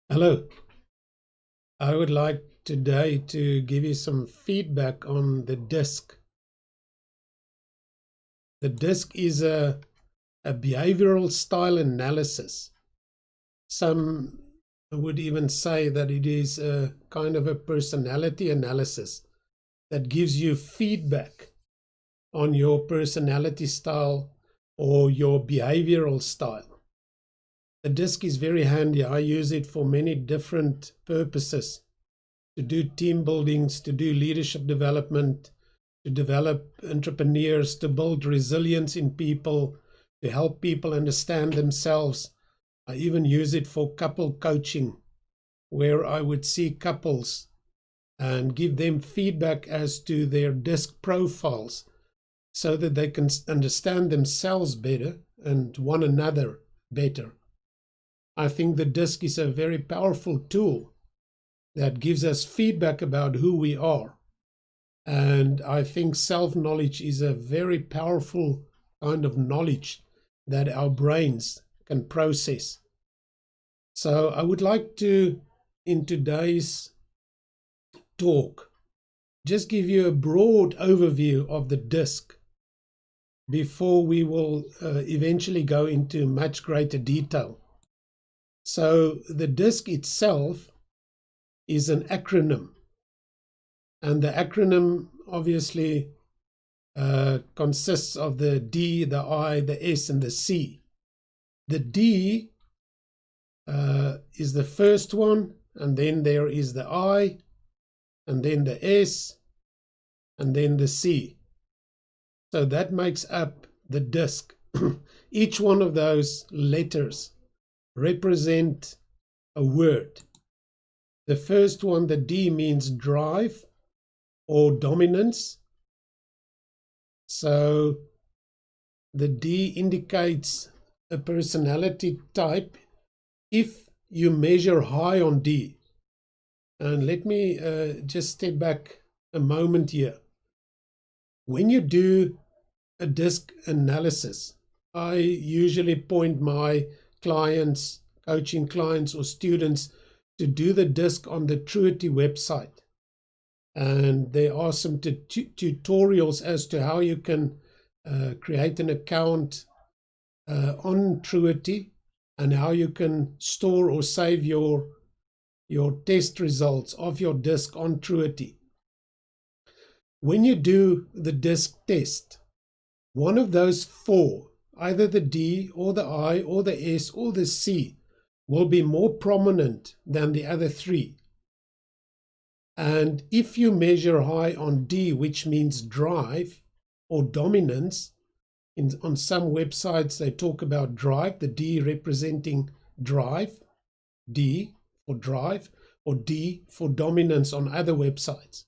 Hello. I would like today to give you some feedback on the disc. The disc is a behavioral style analysis. Some would even say that it is a kind of a personality analysis that gives you feedback on your personality style or your behavioral style. The disc is very handy. I use it for many different purposes. To do team buildings, to do leadership development, to develop entrepreneurs, to build resilience in people, to help people understand themselves. I even use it for couple coaching, where I would see couples and give them feedback as to their disc profiles so that they can understand themselves better and one another better. I think the disc is a very powerful tool that gives us feedback about who we are. And I think self-knowledge is a very powerful kind of knowledge that our brains can process. So I would like to, in today's talk, just give you a broad overview of the disc before we will eventually go into much greater detail. So the disc itself is an acronym. And the acronym obviously consists of the D, the I, the S, and the C. The D is the first one, and then there is the I, and then the S, and then the C. So that makes up the disc. Each one of those letters represent a word. The first one, the D, means drive or dominance. So the D indicates a personality type if you measure high on D. And let me just step back a moment here. When you do a disc analysis, I usually point my clients, coaching clients or students, to do the disc on the Truity website. And there are some tutorials as to how you can create an account on Truity and how you can store or save your test results of your disc on Truity. When you do the disc test, one of those four, either the D or the I or the S or the C, will be more prominent than the other three. And if you measure high on D, which means drive or dominance, on some websites they talk about drive, the D representing drive, D for drive, or D for dominance on other websites.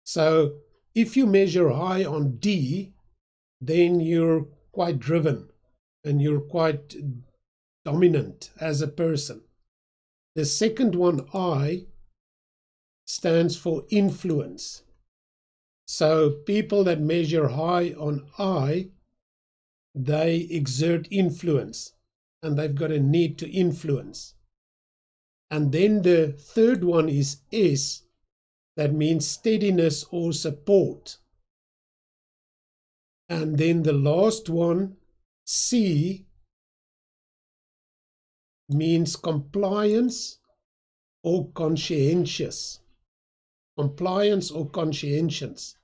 So if you measure high on D, then you're quite driven and you're quite dominant as a person. The second one, I, stands for influence. So people that measure high on I, they exert influence and they've got a need to influence. And then the third one is S, that means steadiness or support. And then the last one, C, means compliance or conscientious. Compliance or conscientious.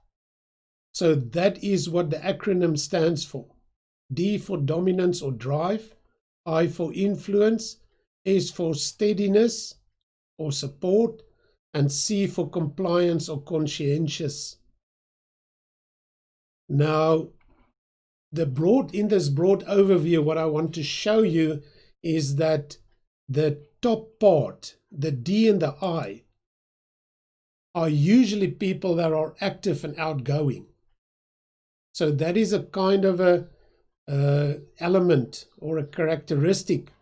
So that is what the acronym stands for. D for dominance or drive, I for influence, S for steadiness or support, and C for compliance or conscientious. Now, in this broad overview, what I want to show you is that the top part, the D and the I, are usually people that are active and outgoing. So that is a kind of a element or a characteristic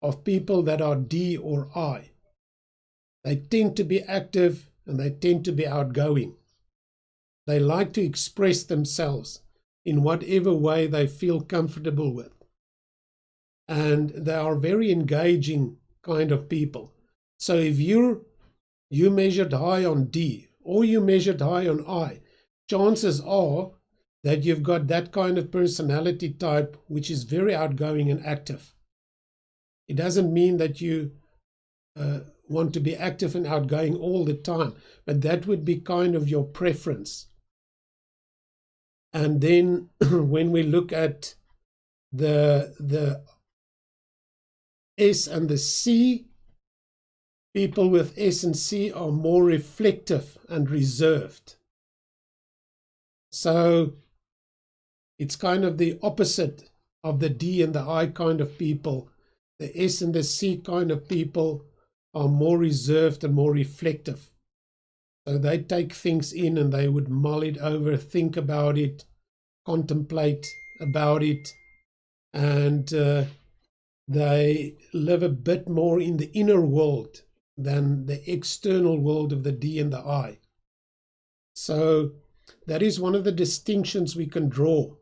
of people that are D or I. They tend to be active and they tend to be outgoing. They like to express themselves in whatever way they feel comfortable with. And they are very engaging kind of people. So if you measured high on D or you measured high on I, chances are that you've got that kind of personality type which is very outgoing and active. It doesn't mean that you want to be active and outgoing all the time, but that would be kind of your preference. And then when we look at the S and the C, people with S and C are more reflective and reserved. So it's kind of the opposite of the D and the I kind of people. The S and the C kind of people are more reserved and more reflective. So they take things in and they would mull it over, think about it, contemplate about it, and they live a bit more in the inner world than the external world of the D and the I. So that is one of the distinctions we can draw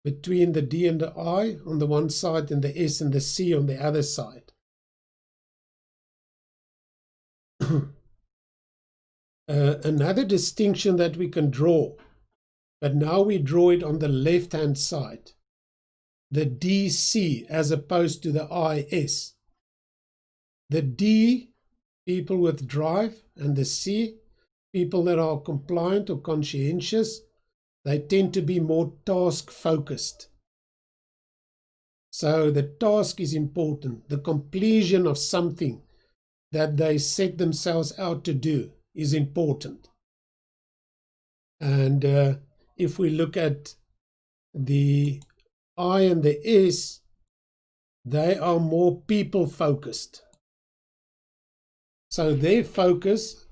between the D and the I on the one side and the S and the C on the other side. Another distinction that we can draw, but now we draw it on the left-hand side, the DC as opposed to the IS. The D, people with drive, and the C, people that are compliant or conscientious, they tend to be more task-focused. So the task is important. The completion of something that they set themselves out to do is important. And if we look at the I and the S, they are more people-focused. So their focus,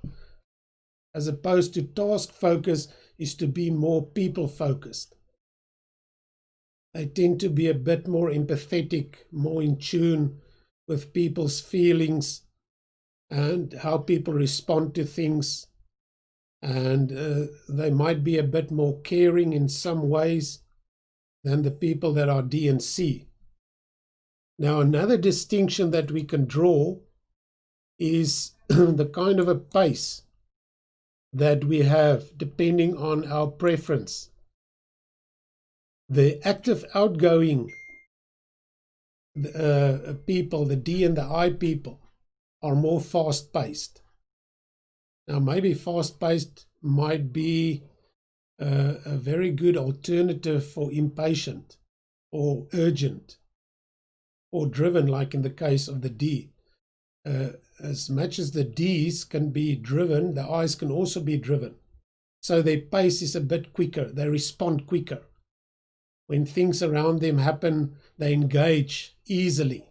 as opposed to task focus, is to be more people-focused. They tend to be a bit more empathetic, more in tune with people's feelings and how people respond to things. And they might be a bit more caring in some ways than the people that are D and C. Now, another distinction that we can draw is the kind of a pace that we have depending on our preference. The active outgoing people, the D and the I people, are more fast-paced. Now, maybe fast-paced might be a very good alternative for impatient or urgent or driven, like in the case of the D. As much as the Ds can be driven, the Is can also be driven. So their pace is a bit quicker. They respond quicker. When things around them happen, they engage easily.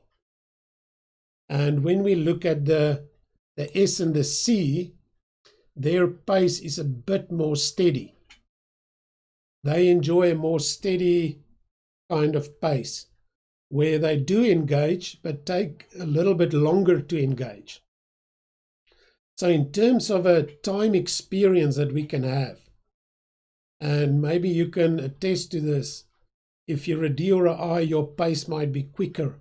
And when we look at the S and the C, their pace is a bit more steady. They enjoy a more steady kind of pace, where they do engage, but take a little bit longer to engage. So in terms of a time experience that we can have, and maybe you can attest to this, if you're a D or a I, your pace might be quicker.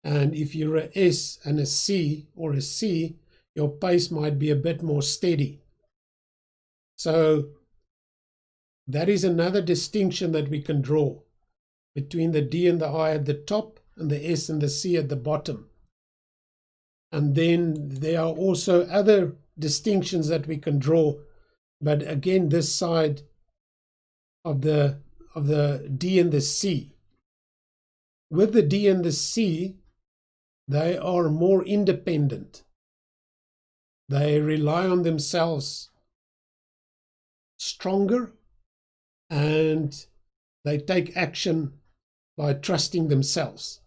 And if you're a S and a C or a C, your pace might be a bit more steady. So that is another distinction that we can draw between the D and the I at the top and the S and the C at the bottom. And then there are also other distinctions that we can draw, but again, this side of the D and the C. With the D and the C, they are more independent. They rely on themselves stronger, and they take action by trusting themselves.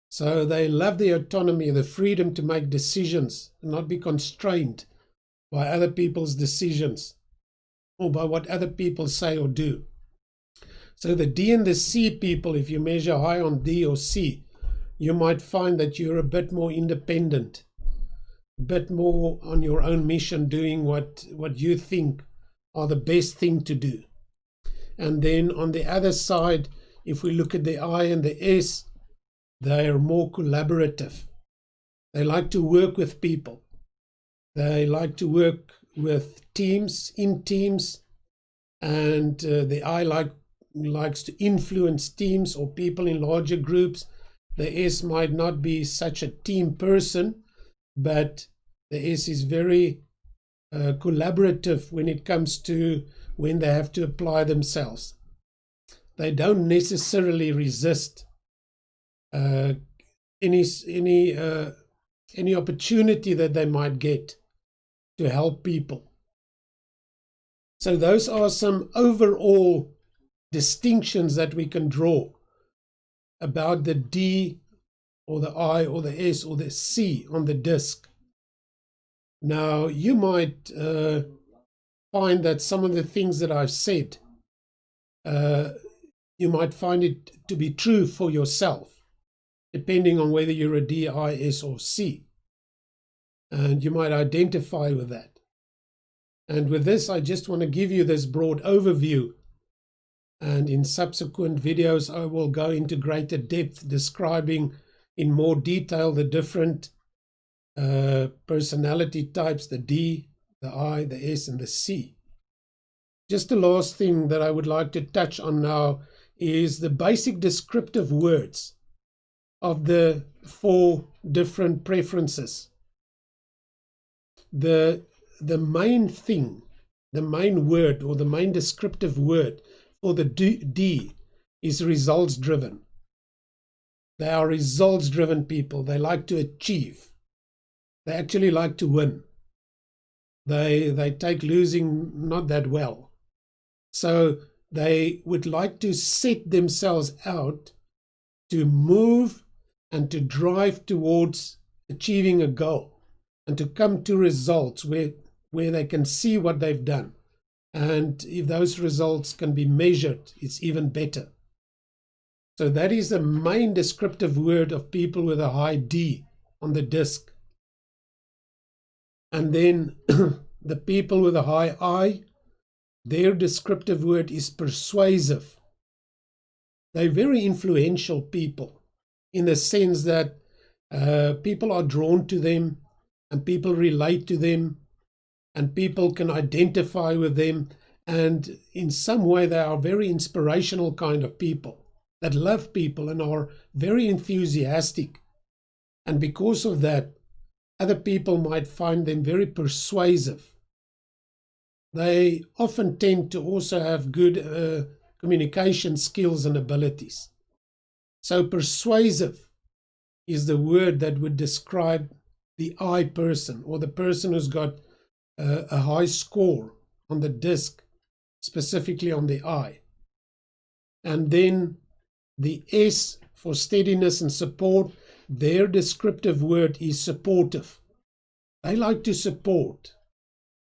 So they love the autonomy, the freedom to make decisions and not be constrained by other people's decisions or by what other people say or do. So the D and the C people, if you measure high on D or C, you might find that you're a bit more independent, a bit more on your own mission, doing what you think are the best thing to do. And then on the other side, if we look at the I and the S, they are more collaborative. They like to work with people. They like to work with teams, in teams, and the I likes to influence teams or people in larger groups. The S might not be such a team person, but the S is very collaborative when it comes to when they have to apply themselves. They don't necessarily resist any opportunity that they might get to help people. So those are some overall distinctions that we can draw about the D or the I or the S or the C on the disc. Now, you might find that some of the things that I've said, you might find it to be true for yourself, depending on whether you're a D, I, S, or C. And you might identify with that. And with this, I just want to give you this broad overview. And in subsequent videos, I will go into greater depth describing in more detail the different personality types, the D, the I, the S, and the C. Just the last thing that I would like to touch on now is the basic descriptive words of the 4 different preferences. The main thing, the main word or the main descriptive word for the D is results driven. They are results driven people. They like to achieve. They actually like to win. They take losing not that well. So they would like to set themselves out to move and to drive towards achieving a goal and to come to results where they can see what they've done. And if those results can be measured, it's even better. So that is the main descriptive word of people with a high D on the disc. And then the people with a high I, their descriptive word is persuasive. They're very influential people in the sense that people are drawn to them and people relate to them and people can identify with them. And in some way, they are very inspirational kind of people that love people and are very enthusiastic. And because of that, other people might find them very persuasive. They often tend to also have good communication skills and abilities. So persuasive is the word that would describe the I person, or the person who's got a high score on the disc, specifically on the I. And then the S for steadiness and support, their descriptive word is supportive. They like to support.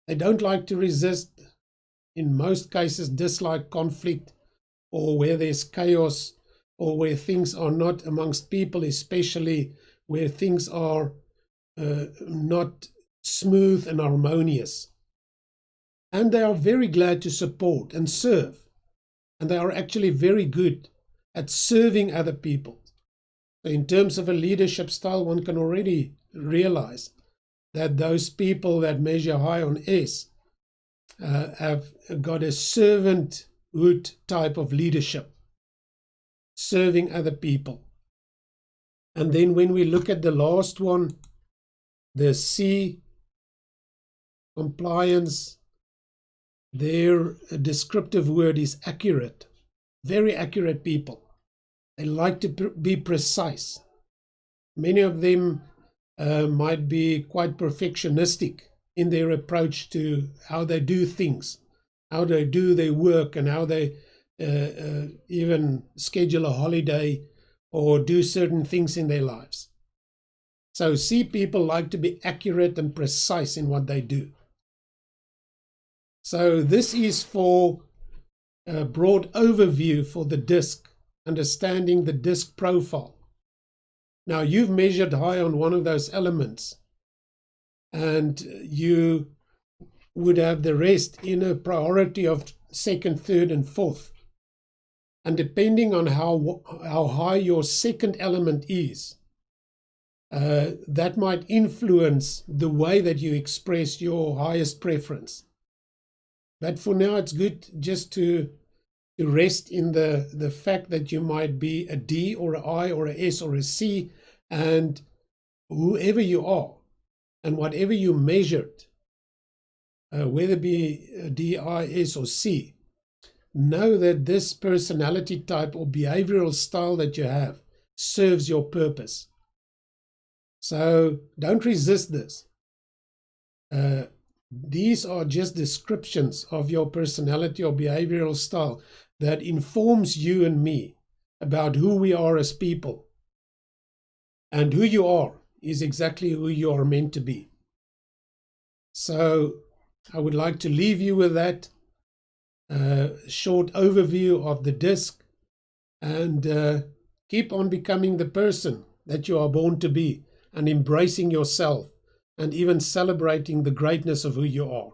They don't like to resist. In most cases, dislike conflict, or where there's chaos, or where things are not amongst people, especially where things are not smooth and harmonious. And they are very glad to support and serve. And they are actually very good at serving other people. So in terms of a leadership style, one can already realize that those people that measure high on S have got a servanthood type of leadership, serving other people. And then when we look at the last one, the C, compliance, their descriptive word is accurate. Very accurate people. They like to be precise. Many of them might be quite perfectionistic in their approach to how they do things, how they do their work, and how they even schedule a holiday or do certain things in their lives. So C people like to be accurate and precise in what they do. So this is for a broad overview for the disc, understanding the disc profile. Now you've measured high on one of those elements, and you would have the rest in a priority of second, third, and fourth. And depending on how high your second element is, that might influence the way that you express your highest preference. But for now, it's good just to rest in the fact that you might be a D or an I or a S or a C, and whoever you are and whatever you measured, whether it be a D, I, S or C, know that this personality type or behavioral style that you have serves your purpose. So don't resist this. These are just descriptions of your personality or behavioral style that informs you and me about who we are as people. And who you are is exactly who you are meant to be. So I would like to leave you with that short overview of the disc, and keep on becoming the person that you are born to be, and embracing yourself and even celebrating the greatness of who you are.